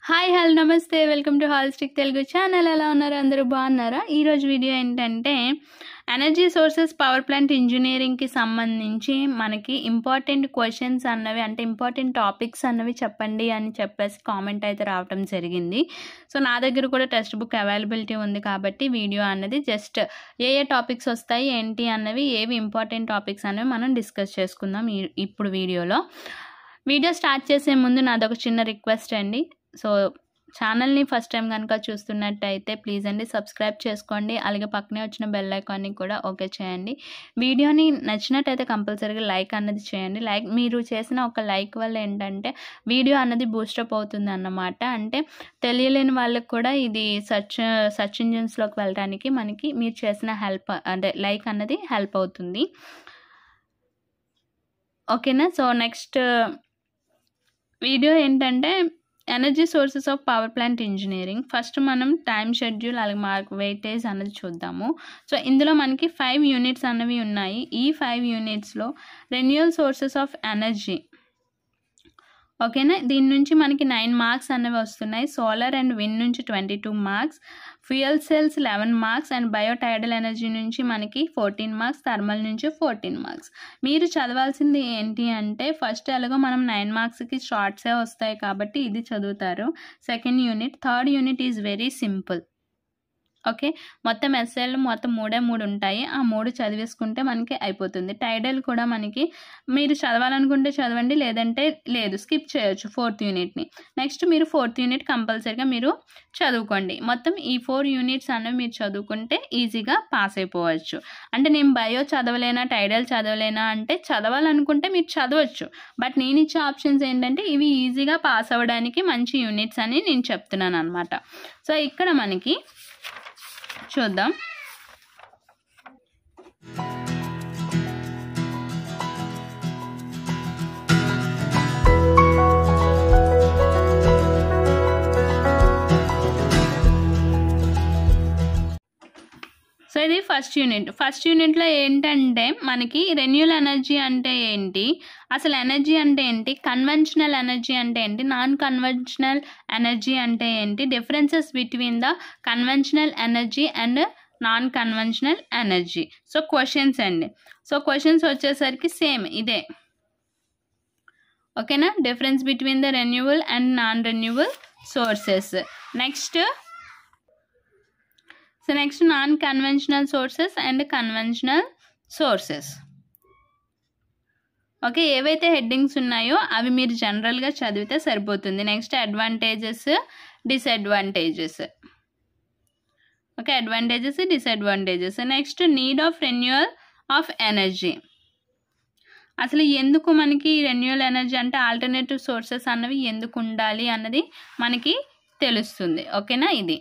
Hi hello నమస్తే welcome to holistic Telugu channel. ఎలా ఉన్నారు? అందరూ బాగున్నారా? ఈరోజు వీడియో ఏంటంటే ఎనర్జీ సోర్సెస్ పవర్ ప్లాంట్ ఇంజనీరింగ్కి సంబంధించి మనకి ఇంపార్టెంట్ క్వశ్చన్స్ అన్నవి అంటే ఇంపార్టెంట్ టాపిక్స్ అన్నవి చెప్పండి అని చెప్పేసి కామెంట్ అయితే రావడం జరిగింది. సో నా దగ్గర కూడా టెక్స్ట్ బుక్ అవైలబిలిటీ ఉంది కాబట్టి వీడియో అన్నది జస్ట్ ఏ టాపిక్స్ వస్తాయి ఏంటి అన్నవి ఏవి ఇంపార్టెంట్ టాపిక్స్ అనేవి మనం డిస్కస్ చేసుకుందాం ఇప్పుడు వీడియో స్టార్ట్ చేసే ముందు నాదొక చిన్న రిక్వెస్ట్ అండి. సో ఛానల్ని ఫస్ట్ టైం కనుక చూస్తున్నట్టయితే ప్లీజ్ అండి సబ్స్క్రైబ్ చేసుకోండి. అలాగే పక్కనే వచ్చిన బెల్ ఐకాన్ని కూడా ఓకే చేయండి. వీడియోని నచ్చినట్టయితే కంపల్సరీగా లైక్ అన్నది చేయండి. మీరు చేసిన ఒక లైక్ వల్ల ఏంటంటే వీడియో అన్నది బూస్టప్ అవుతుంది అన్నమాట. అంటే తెలియలేని వాళ్ళకి కూడా ఇది సర్చ్ ఇంజిన్స్లోకి వెళ్ళడానికి మనకి మీరు చేసిన హెల్ప్ అంటే లైక్ అన్నది హెల్ప్ అవుతుంది. ఓకేనా? సో నెక్స్ట్ వీడియో ఏంటంటే energy sources of power plant engineering. First మనం టైం షెడ్యూల్ అలాగే మార్క్ వెయిటేజ్ అన్నది చూద్దాము. సో ఇందులో మనకి 5 యూనిట్స్ అన్నవి ఉన్నాయి. ఈ 5 యూనిట్స్లో రెన్యూవల్ సోర్సెస్ ఆఫ్ ఎనర్జీ ఓకేనా, దీని నుంచి మనకి 9 మార్క్స్ అనేవి వస్తున్నాయి. సోలార్ అండ్ విండ్ నుంచి 22 marks, fuel cells 11 marks and bio tidal energy నుంచి మనకి 14 మార్క్స్, థర్మల్ నుంచి 14 మార్క్స్. మీరు చదవాల్సింది ఏంటి అంటే ఫస్ట్ ఎలాగో మనం 9 మార్క్స్కి షార్ట్సే వస్తాయి కాబట్టి ఇది చదువుతారు. Second unit, third unit is very simple. Okay, మొత్తం ఎస్ఏలు మొత్తం 3 ఉంటాయి. ఆ 3 చదివేసుకుంటే మనకి అయిపోతుంది. టైడల్ కూడా మనకి మీరు చదవాలనుకుంటే చదవండి, లేదంటే లేదు, స్కిప్ చేయొచ్చు 4th యూనిట్ని. నెక్స్ట్ మీరు 4th యూనిట్ కంపల్సరీగా మీరు చదువుకోండి. మొత్తం ఈ 4 యూనిట్స్ అనేవి మీరు చదువుకుంటే ఈజీగా పాస్ అయిపోవచ్చు. అంటే నేను బయో చదవలేనా టైడల్ చదవలేనా అంటే చదవాలనుకుంటే మీరు చదవచ్చు. బట్ నేను ఇచ్చే ఆప్షన్స్ ఏంటంటే ఇవి ఈజీగా పాస్ అవ్వడానికి మంచి యూనిట్స్ అని నేను చెప్తున్నాను అనమాట. సో ఇక్కడ మనకి చూద్దాం. సో ఇది ఫస్ట్ యూనిట్లో ఏంటంటే మనకి రెన్యూవల్ ఎనర్జీ అంటే ఏంటి, అసలు ఎనర్జీ అంటే ఏంటి, కన్వెన్షనల్ ఎనర్జీ అంటే ఏంటి, నాన్ కన్వెన్షనల్ ఎనర్జీ అంటే ఏంటి, differences between the conventional energy and non conventional energy. So questions అండి. సో క్వశ్చన్స్ వచ్చేసరికి సేమ్ ఇదే. ఓకేనా, difference between the renewal and non renewal sources. Next non conventional sources and conventional sources. Okay, ఏవైతే headings ఉన్నాయో అవి మీరు జనరల్గా చదివితే సరిపోతుంది. Next advantages, disadvantages. Okay, advantages, disadvantages. Next need of renewal of energy. అసలు ఎందుకు మనకి రెన్యూవల్ ఎనర్జీ అంటే ఆల్టర్నేటివ్ సోర్సెస్ అన్నవి ఎందుకు ఉండాలి అన్నది మనకి తెలుస్తుంది. ఓకేనా, ఇది.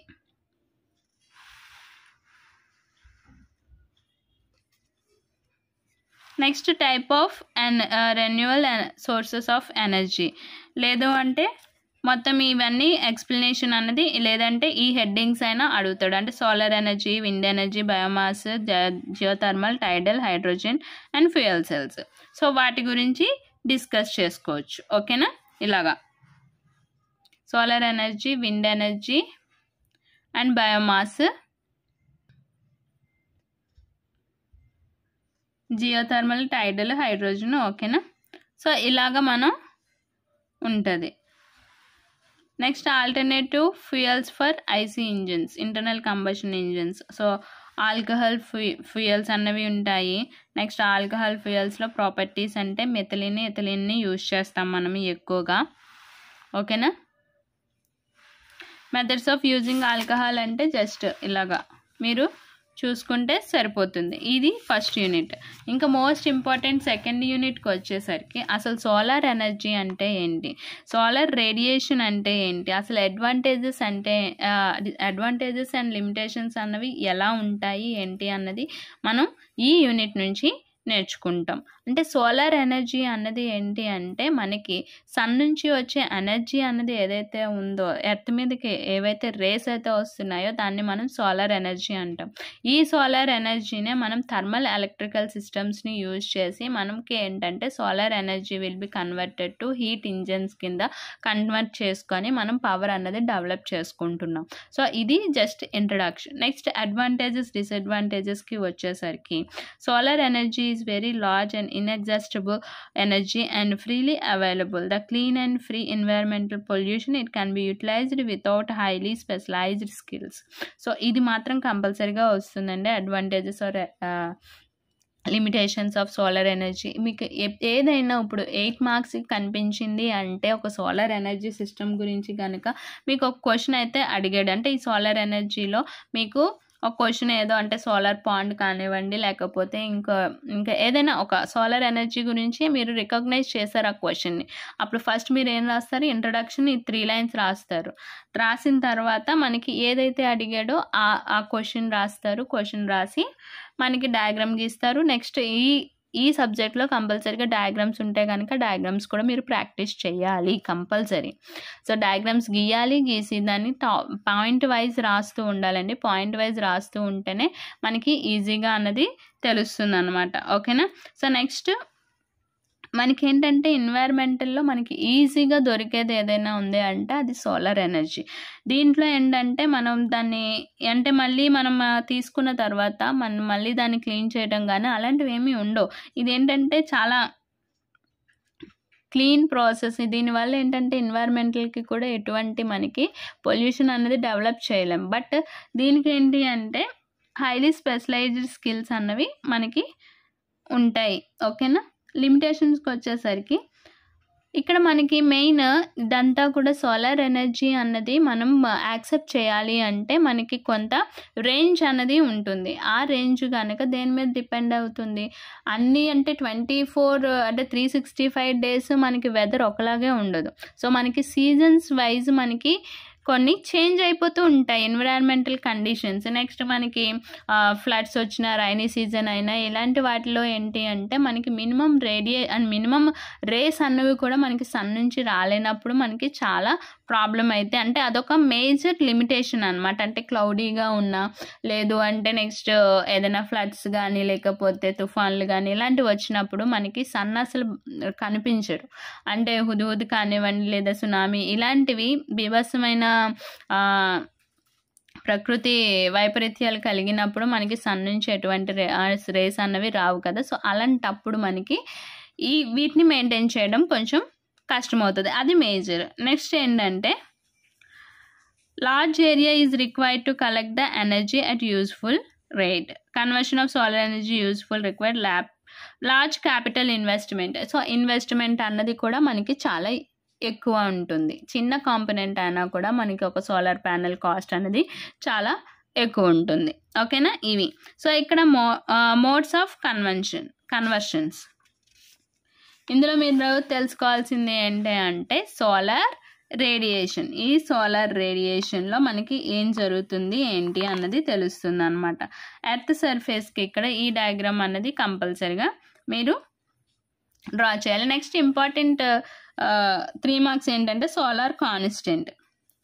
Next type of renewal sources of energy. లేదు అంటే మొత్తం ఇవన్నీ ఎక్స్ప్లెనేషన్ అన్నది లేదంటే ఈ హెడ్డింగ్స్ అయినా అడుగుతాడు. అంటే solar energy, wind energy, biomass, geothermal, tidal, hydrogen and fuel cells. So వాటి గురించి డిస్కస్ చేసుకోవచ్చు. ఓకేనా, ఇలాగా solar energy, wind energy and biomass, geothermal, tidal, hydrogen. ఓకేనా, సో ఇలాగ మనం ఉంటుంది. Next alternative fuels for IC engines, internal combustion engines. So alcohol fuels అన్నవి ఉంటాయి. నెక్స్ట్ ఆల్కహాల్ ఫ్యూయల్స్లో ప్రాపర్టీస్ అంటే ఎథిలిన్ని యూజ్ చేస్తాం మనం ఎక్కువగా. ఓకేనా, మెథడ్స్ ఆఫ్ యూజింగ్ ఆల్కహాల్ అంటే జస్ట్ ఇలాగా మీరు చూసుకుంటే సరిపోతుంది. ఇది ఫస్ట్ యూనిట్. ఇంకా మోస్ట్ ఇంపార్టెంట్ సెకండ్ యూనిట్కి వచ్చేసరికి అసలు సోలార్ ఎనర్జీ అంటే ఏంటి, సోలార్ రేడియేషన్ అంటే ఏంటి, అసలు అడ్వాంటేజెస్ అండ్ లిమిటేషన్స్ అన్నవి ఎలా ఉంటాయి ఏంటి అన్నది మనం ఈ యూనిట్ నుంచి నేర్చుకుంటాం. అంటే సోలార్ ఎనర్జీ అన్నది ఏంటి అంటే మనకి సన్ నుంచి వచ్చే ఎనర్జీ అన్నది ఏదైతే ఉందో ఎర్త్ మీదకి ఏవైతే రేస్ అయితే వస్తున్నాయో దాన్ని మనం సోలార్ ఎనర్జీ అంటాం. ఈ సోలార్ ఎనర్జీనే మనం థర్మల్ ఎలక్ట్రికల్ సిస్టమ్స్ని యూజ్ చేసి మనకి ఏంటంటే solar energy will be converted to heat engines కింద కన్వర్ట్ చేసుకొని మనం పవర్ అన్నది డెవలప్ చేసుకుంటున్నాం. సో ఇది జస్ట్ ఇంట్రడక్షన్. నెక్స్ట్ అడ్వాంటేజెస్ డిసడ్వాంటేజెస్కి వచ్చేసరికి solar energy is very large and inexhaustible energy and freely available. The clean and free environmental pollution, it can be utilized without highly specialized skills. So ఇది మాత్రం కంపల్సరీగా వస్తుందండి advantages or limitations of solar energy. మీకు ఏదైనా ఇప్పుడు 8 marks కనిపించింది అంటే ఒక సోలార్ ఎనర్జీ సిస్టమ్ గురించి కనుక మీకు ఒక క్వశ్చన్ అయితే అడిగాడు. అంటే ఈ సోలార్ ఎనర్జీలో మీకు ఒక క్వశ్చన్ ఏదో అంటే సోలార్ పాండ్ కానివ్వండి లేకపోతే ఇంకా ఏదైనా ఒక సోలార్ ఎనర్జీ గురించి మీరు రికగ్నైజ్ చేశారు ఆ క్వశ్చన్ని. అప్పుడు ఫస్ట్ మీరు ఏం రాస్తారు, ఇంట్రడక్షన్ ఈ 3 లైన్స్ రాస్తారు. రాసిన తర్వాత మనకి ఏదైతే అడిగాడో ఆ క్వశ్చన్ రాస్తారు. క్వశ్చన్ రాసి మనకి డయాగ్రామ్ గీస్తారు. నెక్స్ట్ ఈ సబ్జెక్ట్లో కంపల్సరీగా డయాగ్రామ్స్ ఉంటే కనుక డయాగ్రామ్స్ కూడా మీరు ప్రాక్టీస్ చేయాలి కంపల్సరీ. సో డయాగ్రామ్స్ గీయాలి, గీసి దాన్ని పాయింట్ వైజ్ రాస్తూ ఉండాలండి. పాయింట్ వైజ్ రాస్తూ ఉంటేనే మనకి ఈజీగా అన్నది తెలుస్తుంది అనమాట. ఓకేనా. సో నెక్స్ట్ మనకి ఏంటంటే ఎన్వైర్మెంటల్లో మనకి ఈజీగా దొరికేది ఏదైనా ఉంది అంటే అది సోలార్ ఎనర్జీ. దీంట్లో ఏంటంటే మనం దాన్ని అంటే మళ్ళీ మనం తీసుకున్న తర్వాత మనం మళ్ళీ దాన్ని క్లీన్ చేయడం కానీ అలాంటివి ఏమీ ఉండవు. ఇదేంటంటే చాలా క్లీన్ ప్రాసెస్. దీనివల్ల ఏంటంటే ఎన్వైర్మెంటల్కి కూడా ఎటువంటి మనకి పొల్యూషన్ అనేది డెవలప్ చేయలేం. బట్ దీనికి ఏంటి అంటే హైలీ స్పెషలైజ్డ్ స్కిల్స్ అన్నవి మనకి ఉంటాయి. ఓకేనా. లిమిటేషన్స్కి వచ్చేసరికి ఇక్కడ మనకి మెయిన్ ఇదంతా కూడా సోలార్ ఎనర్జీ అన్నది మనం యాక్సెప్ట్ చేయాలి అంటే మనకి కొంత రేంజ్ అన్నది ఉంటుంది. ఆ రేంజ్ కనుక దేని మీద డిపెండ్ అవుతుంది, అన్నీ అంటే 24 అంటే 365 డేస్ మనకి వెదర్ ఒకలాగే ఉండదు. సో మనకి సీజన్స్ వైజ్ మనకి కొన్ని చేంజ్ అయిపోతూ ఉంటాయి ఎన్విరాన్మెంటల్ కండిషన్స్. నెక్స్ట్ మనకి ఫ్లడ్స్ వచ్చిన రైనీ సీజన్ అయినా ఇలాంటి వాటిలో ఏంటి అంటే మనకి మినిమం రేస్ అన్నవి కూడా మనకి సన్ నుంచి రాలేనప్పుడు మనకి చాలా ప్రాబ్లం అయితే అంటే అదొక మేజర్ లిమిటేషన్ అనమాట. అంటే క్లౌడీగా ఉన్నా లేదు అంటే నెక్స్ట్ ఏదైనా ఫ్లడ్స్ కానీ లేకపోతే తుఫాన్లు కానీ ఇలాంటివి వచ్చినప్పుడు మనకి సన్ అసలు కనిపించరు. అంటే హుద్హుద్ కానివ్వండి లేదా సునామీ ఇలాంటివి బీభత్సమైన ప్రకృతి వైపరీత్యాలు కలిగినప్పుడు మనకి సన్ నుంచి ఎటువంటి రేస్ అన్నవి రావు కదా. సో అలాంటప్పుడు మనకి వీటిని మెయింటైన్ చేయడం కొంచెం కష్టమవుతుంది. అది మేజర్. నెక్స్ట్ ఏంటంటే large area is required to collect the energy at useful rate. Conversion of solar energy useful required large capital investment. So investment అన్నది కూడా మనకి చాలా ఎక్కువ ఉంటుంది. చిన్న కాంపోనెంట్ అయినా కూడా మనకి ఒక సోలార్ ప్యానెల్ కాస్ట్ అనేది చాలా ఎక్కువ ఉంటుంది. ఓకేనా. ఇవి సో ఇక్కడ మోడ్స్ ఆఫ్ కన్వర్షన్స్. ఇందులో మీరు తెలుసుకోవాల్సింది ఏంటి అంటే సోలార్ రేడియేషన్. ఈ సోలార్ రేడియేషన్లో మనకి ఏం జరుగుతుంది ఏంటి అన్నది తెలుస్తుంది అనమాట. ఎర్త్ సర్ఫేస్కి ఇక్కడ ఈ డయాగ్రామ్ అన్నది కంపల్సరిగా మీరు డ్రా చేయాలి. నెక్స్ట్ ఇంపార్టెంట్ 3 మార్క్స్ ఏంటంటే solar constant.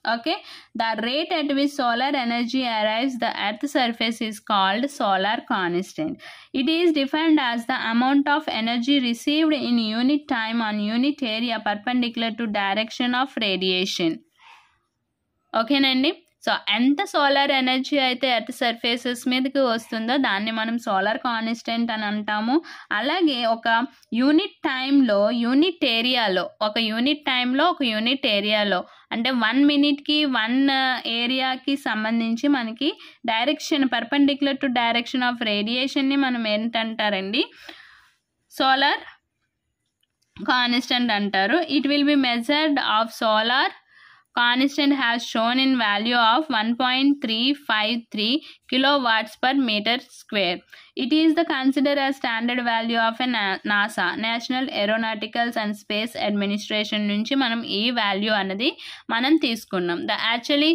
Okay. The rate at which solar energy arrives the earth surface is called solar constant. It is defined as the amount of energy received in unit time on unit area perpendicular to direction of radiation. ఓకేనండి. So ఎంత solar energy అయితే earth surfaces మీదకి వస్తుందో దాన్ని మనం solar constant అని అంటాము. అలాగే ఒక యూనిట్ టైంలో ఒక యూనిట్ ఏరియాలో అంటే 1 మినిట్కి 1 ఏరియాకి సంబంధించి మనకి direction perpendicular to direction of రేడియేషన్ని మనం ఏంటంటారండి, సోలార్ కాన్స్టెంట్ అంటారు. It will be measured of solar constant has shown in value of 1.353 kilowatts per meter square. It is the consider as standard value of a NASA national aeronauticals and space administration నుంచి మనం ఈ value అన్నది మనం తీసుకున్నాం. The actually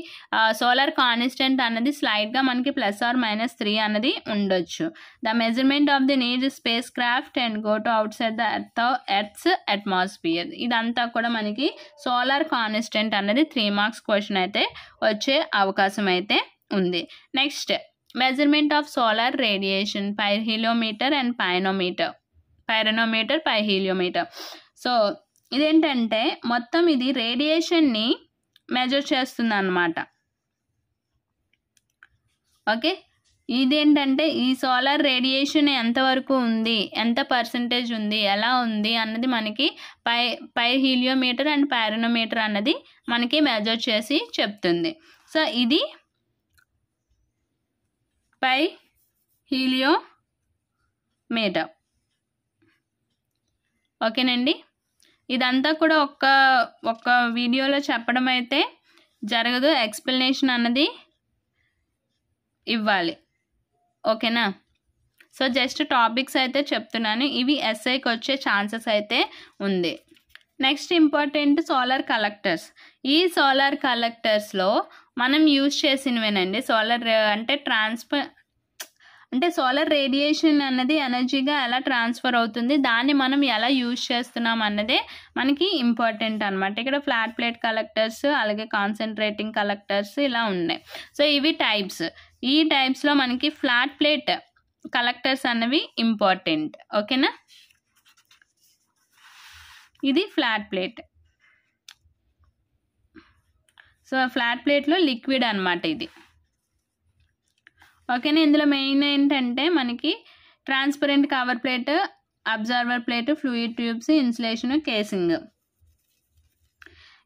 solar constant అన్నది స్లైడ్గా మనకి +or-3 అన్నది ఉండొచ్చు. The measurement of the need spacecraft and go to outside the earth's atmosphere. ఇదంతా కూడా మనకి సోలార్ కాన్స్టెంట్ అన్నది 3 మార్క్స్ క్వశ్చన్ అయితే వచ్చే అవకాశం అయితే ఉంది. Next measurement of solar radiation pyrometer and pyranometer pyrheliometer. So ఇదేంటంటే మొత్తం ఇది రేడియేషన్ని మెజర్ చేస్తుంది అన్నమాట. ఓకే, ఇదేంటంటే ఈ సోలార్ రేడియేషన్ ఎంతవరకు ఉంది, ఎంత పర్సంటేజ్ ఉంది, ఎలా ఉంది అన్నది మనకి పైహీలియోమీటర్ అండ్ పైరోనోమీటర్ అన్నది మనకి మెజర్ చేసి చెప్తుంది. సో ఇది పైహీలియోమీటర్. ఓకేనండి, ఇదంతా కూడా ఒక్క వీడియోలో చెప్పడం అయితే జరగదు, ఎక్స్ప్లెనేషన్ అన్నది ఇవ్వాలి. ఓకేనా? సో జస్ట్ టాపిక్స్ అయితే చెప్తున్నాను, ఇవి ఎస్ఐకి వచ్చే ఛాన్సెస్ అయితే ఉంది. Next important solar collectors. ఈ సోలార్ కలెక్టర్స్లో మనం యూజ్ చేసినవేనండి. సోలార్ అంటే సోలార్ రేడియేషన్ అన్నది ఎనర్జీగా ఎలా ట్రాన్స్ఫర్ అవుతుంది, దాన్ని మనం ఎలా యూజ్ చేస్తున్నాం అన్నదే మనకి ఇంపార్టెంట్ అనమాట. ఇక్కడ ఫ్లాట్ ప్లేట్ కలెక్టర్స్, అలాగే కాన్సన్ట్రేటింగ్ కలెక్టర్స్ ఇలా ఉన్నాయి. సో ఇవి టైప్స్. ఈ టైప్స్లో మనకి ఫ్లాట్ ప్లేట్ కలెక్టర్స్ అన్నవి ఇంపార్టెంట్. ఓకేనా? ఇది ఫ్లాట్ ప్లేట్. సో ఫ్లాట్ ప్లేట్లో లిక్విడ్ అనమాట ఇది. ఓకేనా? ఇందులో మెయిన్ ఏంటంటే మనకి transparent cover plate, observer plate, fluid tubes, insulation, casing.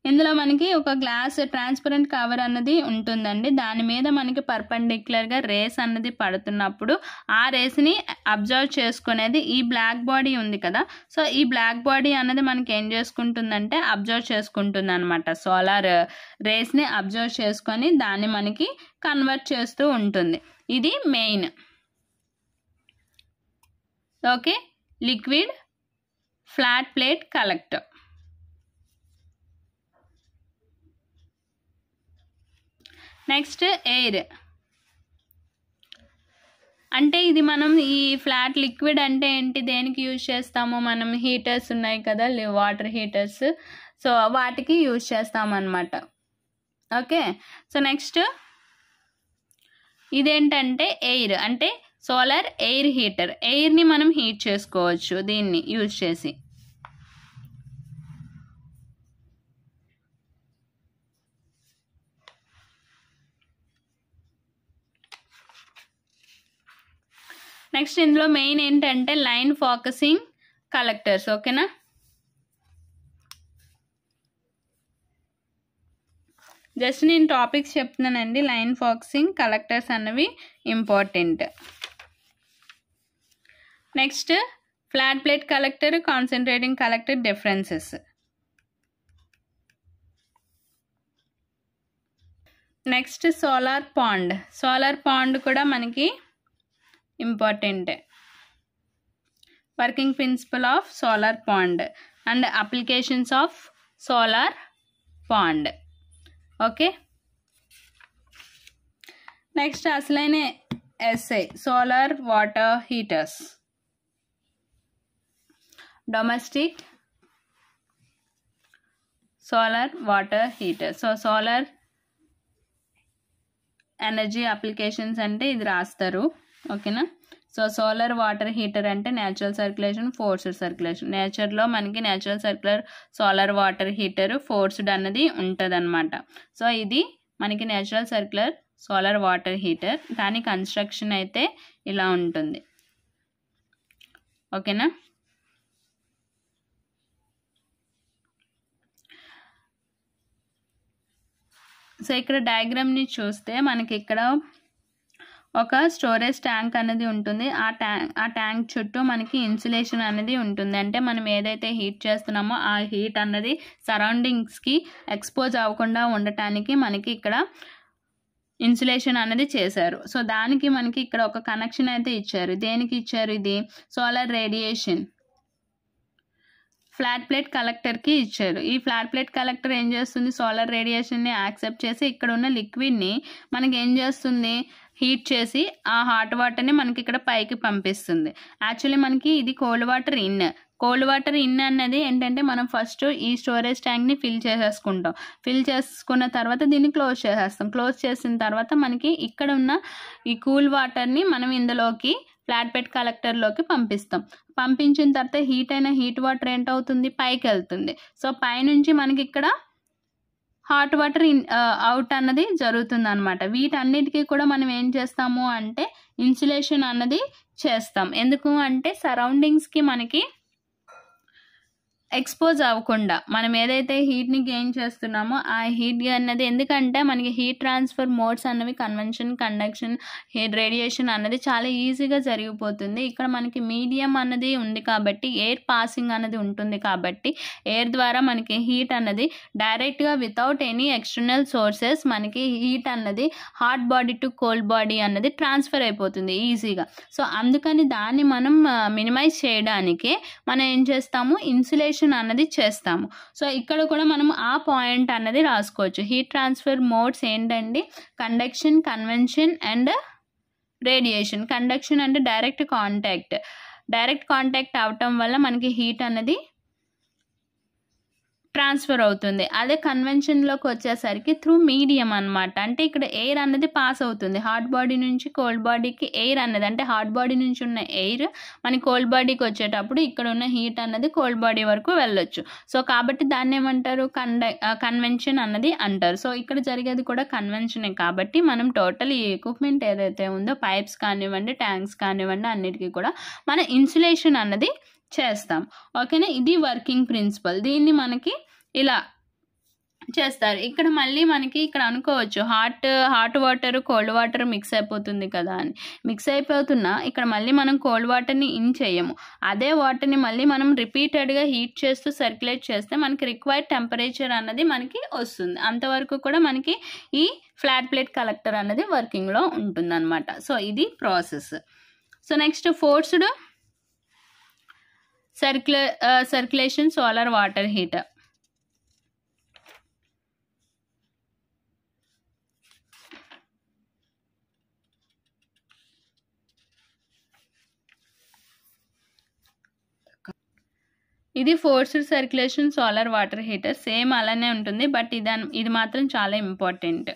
ఇందులో మనకి ఒక గ్లాస్ ట్రాన్స్పరెంట్ కవర్ అన్నది ఉంటుందండి. దాని మీద మనకి పర్పెండిక్యులర్గా రేస్ అన్నది పడుతున్నప్పుడు ఆ రేస్ని అబ్జర్వ్ చేసుకునేది ఈ బ్లాక్ బాడీ ఉంది కదా. సో ఈ బ్లాక్ బాడీ అన్నది మనకి ఏం చేసుకుంటుందంటే అబ్జర్వ్ చేసుకుంటుంది అనమాట. సోలార్ రేస్ని అబ్జర్వ్ చేసుకొని దాన్ని మనకి కన్వర్ట్ చేస్తూ ఉంటుంది. ఇది main. Okay, liquid flat plate collector. Next air. అంటే ఇది మనం ఈ ఫ్లాట్ లిక్విడ్ అంటే ఏంటి, దేనికి యూజ్ చేస్తాము మనం? హీటర్స్ ఉన్నాయి కదా, వాటర్ హీటర్స్. సో వాటికి యూజ్ చేస్తామన్నమాట. ఓకే, సో నెక్స్ట్ ఇదేంటంటే ఎయిర్, అంటే సోలార్ ఎయిర్ హీటర్. ఎయిర్ని మనం హీట్ చేసుకోవచ్చు దీన్ని యూజ్ చేసి. నెక్స్ట్ ఇందులో మెయిన్ ఏంటంటే లైన్ ఫోకసింగ్ కలెక్టర్స్. ఓకేనా? జస్ట్ నేను టాపిక్స్ చెప్తున్నానండి. లైన్ ఫోకసింగ్ కలెక్టర్స్ అన్నవి important. Next flat plate collector, concentrating collector differences. Next solar pond. Solar pond కూడా మనకి important. Working principle of solar pond and applications of solar pond. Okay, next అసలైన SI solar water heaters. Domestic solar water heater. So solar energy applications అంటే ఇది రాస్తారు. ఓకేనా? So solar water heater అంటే natural circulation, forced circulation. నేచర్లో మనకి natural circular solar water heater, forced అన్నది ఉంటుంది అనమాట. సో ఇది మనకి natural circular solar water heater. దాని కన్స్ట్రక్షన్ అయితే ఇలా ఉంటుంది. ఓకేనా? సో ఇక్కడ డయాగ్రామ్ని చూస్తే మనకి ఇక్కడ ఒక స్టోరేజ్ ట్యాంక్ అనేది ఉంటుంది. ఆ ట్యాంక్ చుట్టూ మనకి ఇన్సులేషన్ అనేది ఉంటుంది. అంటే మనం ఏదైతే హీట్ చేస్తున్నామో ఆ హీట్ అన్నది సరౌండింగ్స్కి ఎక్స్పోజ్ అవ్వకుండా ఉండటానికి మనకి ఇక్కడ ఇన్సులేషన్ అనేది చేశారు. సో దానికి మనకి ఇక్కడ ఒక కనెక్షన్ అయితే ఇచ్చారు. దేనికి ఇచ్చారు? ఇది సోలార్ రేడియేషన్ ఫ్లాట్ ప్లేట్ కలెక్టర్కి ఇచ్చారు. ఈ ఫ్లాట్ ప్లేట్ కలెక్టర్ ఏం చేస్తుంది? సోలార్ రేడియేషన్ని యాక్సెప్ట్ చేసి ఇక్కడ ఉన్న లిక్విడ్ని మనకి ఏం చేస్తుంది? హీట్ చేసి ఆ హాట్ వాటర్ని మనకి ఇక్కడ పైకి పంపిస్తుంది. యాక్చువల్లీ మనకి ఇది cold water in. Cold water in అన్నది ఏంటంటే మనం ఫస్ట్ ఈ స్టోరేజ్ ట్యాంక్ని ఫిల్ చేసేసుకుంటాం. ఫిల్ చేసుకున్న తర్వాత దీన్ని క్లోజ్ చేసేస్తాం. క్లోజ్ చేసిన తర్వాత మనకి ఇక్కడ ఉన్న ఈ కూల్ వాటర్ని మనం ఇందులోకి ఫ్లాట్ ప్లేట్ కలెక్టర్లోకి పంపిస్తాం. పంపించిన తర్వాత హీట్ అయిన హీట్ వాటర్ ఏంటవుతుంది? పైకి వెళ్తుంది. సో పైనుంచి మనకి ఇక్కడ హాట్ వాటర్ అవుట్ అన్నది జరుగుతుంది అనమాట. వీటన్నిటికీ కూడా మనం ఏం చేస్తాము అంటే ఇన్సులేషన్ అన్నది చేస్తాం. ఎందుకు అంటే సరౌండింగ్స్కి మనకి ఎక్స్పోజ్ అవ్వకుండా మనం ఏదైతే హీట్ని గెయిన్ చేస్తున్నామో ఆ హీట్ అన్నది, ఎందుకంటే మనకి హీట్ ట్రాన్స్ఫర్ మోడ్స్ అన్నవి కన్వెన్షన్, కండక్షన్, రేడియేషన్ అన్నది చాలా ఈజీగా జరిగిపోతుంది. ఇక్కడ మనకి మీడియం అన్నది ఉంది కాబట్టి ఎయిర్ పాసింగ్ అన్నది ఉంటుంది కాబట్టి ఎయిర్ ద్వారా మనకి హీట్ అన్నది డైరెక్ట్గా వితౌట్ ఎనీ ఎక్స్టర్నల్ సోర్సెస్ మనకి హీట్ అన్నది hot body to cold body అన్నది ట్రాన్స్ఫర్ అయిపోతుంది ఈజీగా. సో అందుకని దాన్ని మనం మినిమైజ్ చేయడానికి మనం ఏం చేస్తాము? ఇన్సులేషన్ అన్నది చేస్తాము. సో ఇక్కడ కూడా మనం ఆ పాయింట్ అన్నది రాసుకోవచ్చు. హీట్ ట్రాన్స్ఫర్ మోడ్స్ ఏంటండి? Conduction, convention and radiation. Conduction అంటే డైరెక్ట్ కాంటాక్ట్ అవటం వల్ల మనకి హీట్ అన్నది ట్రాన్స్ఫర్ అవుతుంది. అదే కన్వెన్షన్లోకి వచ్చేసరికి త్రూ మీడియం అనమాట. అంటే ఇక్కడ ఎయిర్ అన్నది పాస్ అవుతుంది. హాట్ బాడీ నుంచి కోల్డ్ బాడీకి ఎయిర్ అన్నది, అంటే హాట్ బాడీ నుంచి ఉన్న ఎయిర్ మన కోల్డ్ బాడీకి వచ్చేటప్పుడు ఇక్కడ ఉన్న హీట్ అన్నది కోల్డ్ బాడీ వరకు వెళ్ళొచ్చు. సో కాబట్టి దాన్ని ఏమంటారు? కన్వెన్షన్ అన్నది అంటారు. సో ఇక్కడ జరిగేది కూడా కన్వెన్షనే కాబట్టి మనం టోటల్ ఈ ఎక్విప్మెంట్ ఏదైతే ఉందో పైప్స్ కానివ్వండి, ట్యాంక్స్ కానివ్వండి, అన్నిటికీ కూడా మన ఇన్సులేషన్ అన్నది చేస్తాం. ఓకేనా? ఇది వర్కింగ్ ప్రిన్సిపల్. దీన్ని మనకి ఇలా చేస్తారు. ఇక్కడ మళ్ళీ మనకి ఇక్కడ అనుకోవచ్చు hot water cold water mix అయిపోతుంది కదా అని. మిక్స్ అయిపోతున్నా ఇక్కడ మళ్ళీ మనం కోల్డ్ వాటర్ని ఇన్ చేయము. అదే వాటర్ని మళ్ళీ మనం రిపీటెడ్గా హీట్ చేస్తూ సర్క్యులేట్ చేస్తే మనకి రిక్వైర్డ్ టెంపరేచర్ అన్నది మనకి వస్తుంది. అంతవరకు కూడా మనకి ఈ ఫ్లాట్ ప్లేట్ కలెక్టర్ అన్నది వర్కింగ్లో ఉంటుందన్నమాట. సో ఇది process. So next forced circulation solar water heater. ఇది forced circulation solar water heater. Same అలానే ఉంటుంది, బట్ ఇది మాత్రం చాలా ఇంపార్టెంట్.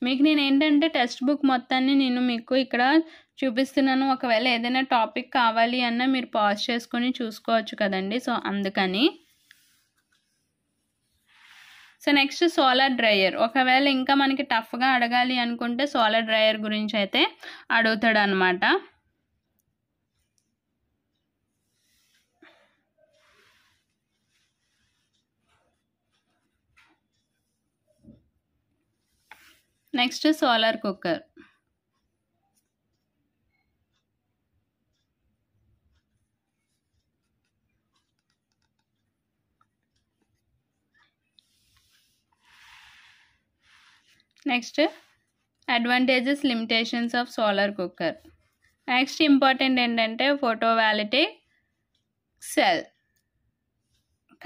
మీకు నేను ఏంటంటే టెక్స్ట్ బుక్ మొత్తాన్ని నేను మీకు ఇక్కడ చూపిస్తున్నాను. ఒకవేళ ఏదైనా టాపిక్ కావాలి అన్నా మీరు పాజ్ చేసుకొని చూసుకోవచ్చు కదండి. సో అందుకని. So next solar dryer. ఒకవేళ ఇంకా మనకి టఫ్గా అడగాలి అనుకుంటే సోలార్ డ్రైయర్ గురించి అయితే అడుగుతాడు అనమాట. Next solar cooker. Next advantages, limitations of solar cooker. Next important ఏంటంటే ఫోటోవాల్టిక్ సెల్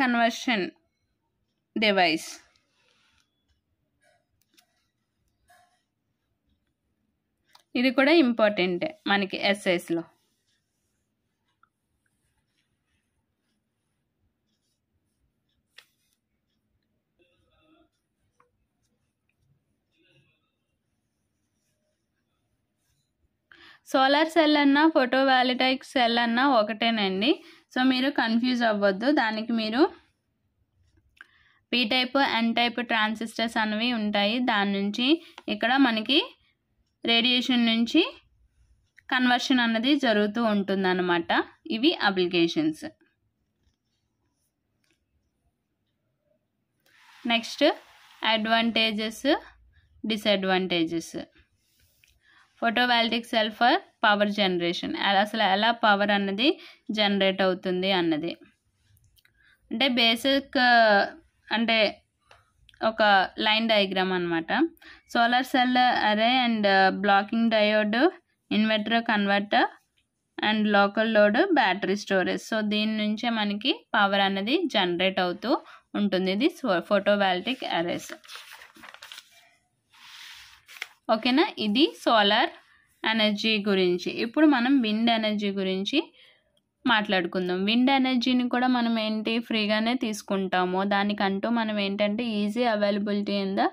కన్వర్షన్ డివైస్. ఇది కూడా ఇంపార్టెంటే మనకి ఎస్ఐస్లో. సోలార్ సెల్ అన్నా ఫోటోవాల్టిక్ సెల్ అన్నా ఒకటేనండి. సో మీరు కన్ఫ్యూజ్ అవ్వద్దు. దానికి మీరు P type, N type transistors అనేవి ఉంటాయి. దాని నుంచి ఇక్కడ మనకి రేడియేషన్ నుంచి కన్వర్షన్ అన్నది జరుగుతూ ఉంటుందన్నమాట. ఇవి applications. Next advantages, disadvantages. Photovoltaic cell for power generation, అసలు ఎలా పవర్ అన్నది జనరేట్ అవుతుంది అన్నది. అంటే బేసిక్ అంటే ఒక లైన్ డయాగ్రామ్ అనమాట. సోలార్ సెల్ అరే and blocking diode, inverter, converter and local load, battery storage. So దీని నుంచే మనకి పవర్ అనేది జనరేట్ అవుతూ ఉంటుంది. ఇది ఫోటోవాల్టిక్ అరేస్. ఓకేనా, ఇది సోలార్ ఎనర్జీ గురించి. ఇప్పుడు మనం విండ్ ఎనర్జీ గురించి మాట్లాడుకుందాం. విండ్ ఎనర్జీని కూడా మనం ఏంటి ఫ్రీగానే తీసుకుంటాము. దానికంటూ మనం ఏంటంటే easy availability in the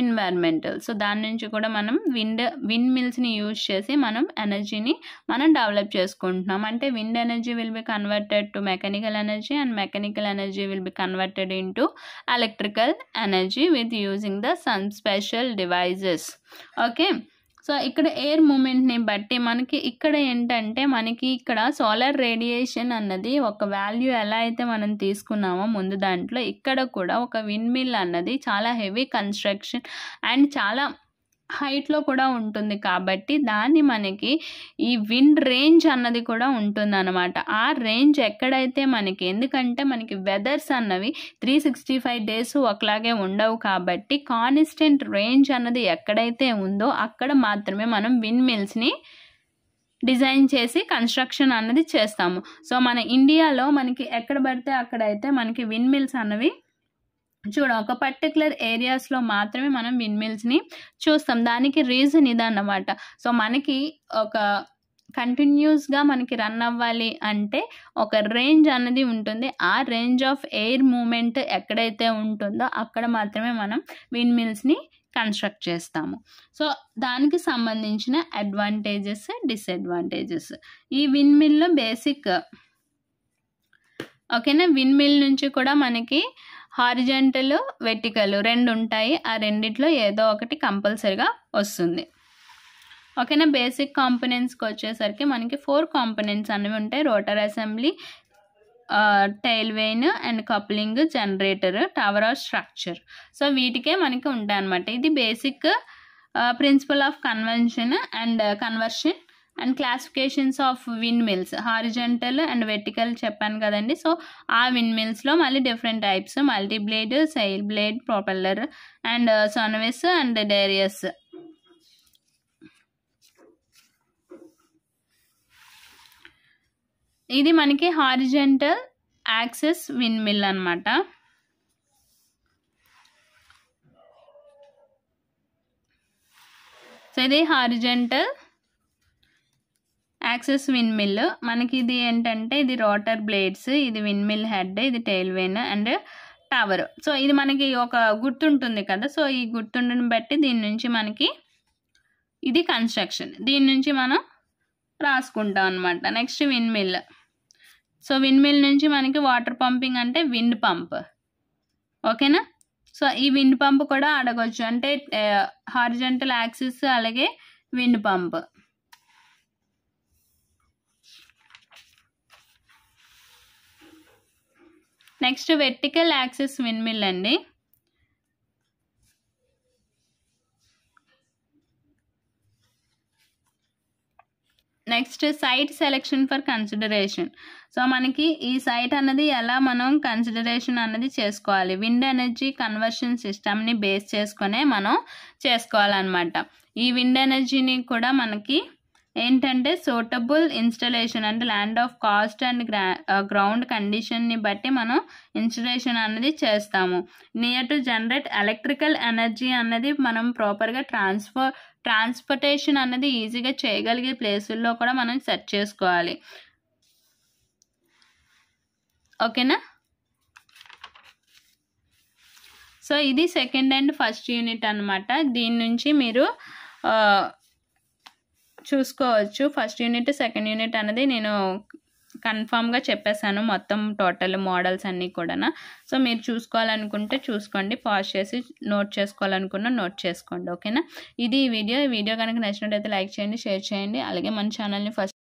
environmental. So దాని నుంచి కూడా మనం విండ్ మిల్స్ని యూజ్ చేసి మనం ఎనర్జీని మనం డెవలప్ చేసుకుంటున్నాం. అంటే wind energy will be converted to mechanical energy and mechanical energy will be converted into electrical energy with using the sum special devices. Okay, so ఇక్కడ ఎయిర్ మూమెంట్ని బట్టి మనకి ఇక్కడ ఏంటంటే మనకి ఇక్కడ సోలార్ రేడియేషన్ అన్నది ఒక వాల్యూ ఎలా అయితే మనం తీసుకున్నామో ముందు దాంట్లో, ఇక్కడ కూడా ఒక విండ్ మిల్ అన్నది చాలా హెవీ కన్స్ట్రక్షన్ అండ్ చాలా హైట్లో కూడా ఉంటుంది. కాబట్టి దాన్ని మనకి ఈ విండ్ రేంజ్ అన్నది కూడా ఉంటుంది అనమాట. ఆ రేంజ్ ఎక్కడైతే మనకి, ఎందుకంటే మనకి వెదర్స్ అన్నవి 365 days ఒకలాగే ఉండవు. కాబట్టి కాన్స్టెంట్ రేంజ్ అన్నది ఎక్కడైతే ఉందో అక్కడ మాత్రమే మనం విండ్ మిల్స్ని డిజైన్ చేసి కన్స్ట్రక్షన్ అన్నది చేస్తాము. సో మన ఇండియాలో మనకి ఎక్కడ పడితే అక్కడైతే మనకి విండ్ మిల్స్ అన్నవి ఒక పర్టికులర్ ఏరియాస్లో మాత్రమే మనం విండ్ మిల్స్ని చూస్తాం. దానికి రీజన్ ఇదన్నమాట. సో మనకి ఒక కంటిన్యూస్గా మనకి రన్ అవ్వాలి అంటే ఒక రేంజ్ అన్నది ఉంటుంది. ఆ రేంజ్ ఆఫ్ ఎయిర్ మూమెంట్ ఎక్కడైతే ఉంటుందో అక్కడ మాత్రమే మనం విండ్ మిల్స్ని కన్స్ట్రక్ట్ చేస్తాము. సో దానికి సంబంధించిన అడ్వాంటేజెస్, డిసడ్వాంటేజెస్. ఈ విండ్ మిల్లో బేసిక్ ఓకేనా. విండ్ మిల్ నుంచి కూడా మనకి హారిజంటల్, వెర్టికల్ రెండు ఉంటాయి. ఆ రెండిట్లో ఏదో ఒకటి కంపల్సరీగా వస్తుంది. ఓకేనా. బేసిక్ కాంపోనెంట్స్కి వచ్చేసరికి మనకి 4 కాంపోనెంట్స్ అనేవి ఉంటాయి. Rotor assembly, tail vane and coupling, generator, tower or structure. So వీటికే మనకి ఉంటాయి అన్నమాట. ఇది basic principle of conversion and classifications of wind mills. Horizontal and vertical చెప్పాను కదండి. సో ఆ విండ్ మిల్స్లో మళ్ళీ different types: multi blade, sail blade, propeller and Savonius and Darrieus. ఇది మనకి హారిజంటల్ యాక్సెస్ విండ్ మిల్ అన్నమాట. సో ఇది హారిజంటల్ యాక్సెస్ విండ్ మిల్. మనకి ఇది ఏంటంటే ఇది రోటర్ బ్లేడ్స్, ఇది విండ్ మిల్ హెడ్, ఇది tail vane and tower. So ఇది మనకి ఒక గుర్తుంటుంది కదా. సో ఈ గుర్తుండని బట్టి దీని నుంచి మనకి ఇది కన్స్ట్రక్షన్, దీని నుంచి మనం రాసుకుంటాం అనమాట. Next wind mill. So wind mill నుంచి మనకి వాటర్ పంపింగ్ అంటే విండ్ పంప్. ఓకేనా. సో ఈ విండ్ పంప్ కూడా అడగొచ్చు, అంటే హారిజంటల్ యాక్సిస్ అలాగే wind pump. Next vertical axis wind mill అండి. Next site selection for consideration. So మనకి ఈ సైట్ అన్నది ఎలా మనం కన్సిడరేషన్ అన్నది చేసుకోవాలి. విండ్ ఎనర్జీ కన్వర్షన్ సిస్టమ్ని బేస్ చేసుకునే మనం చేసుకోవాలన్నమాట. ఈ విండ్ ఎనర్జీని కూడా మనకి ఏంటంటే సూటబుల్ ఇన్స్టలేషన్ అంటే land of cost and ground కండిషన్ని బట్టి మనం ఇన్స్టలేషన్ అన్నది చేస్తాము. Near to generate electrical energy అన్నది మనం ప్రాపర్గా ట్రాన్స్పోర్టేషన్ అన్నది ఈజీగా చేయగలిగే ప్లేసుల్లో కూడా మనం సెట్ చేసుకోవాలి. ఓకేనా. సో ఇది సెకండ్ అండ్ ఫస్ట్ యూనిట్ అన్నమాట. దీని నుంచి మీరు చూసుకోవచ్చు. ఫస్ట్ యూనిట్, సెకండ్ యూనిట్ అనేది నేను కన్ఫామ్గా చెప్పేశాను, మొత్తం టోటల్ మోడల్స్ అన్నీ కూడా. సో మీరు చూసుకోవాలనుకుంటే చూసుకోండి, పాజ్ చేసి నోట్ చేసుకోవాలనుకున్న నోట్ చేసుకోండి. ఓకేనా. ఇది ఈ వీడియో కనుక నచ్చినట్టయితే లైక్ చేయండి, షేర్ చేయండి. అలాగే మన ఛానల్ని ఫస్ట్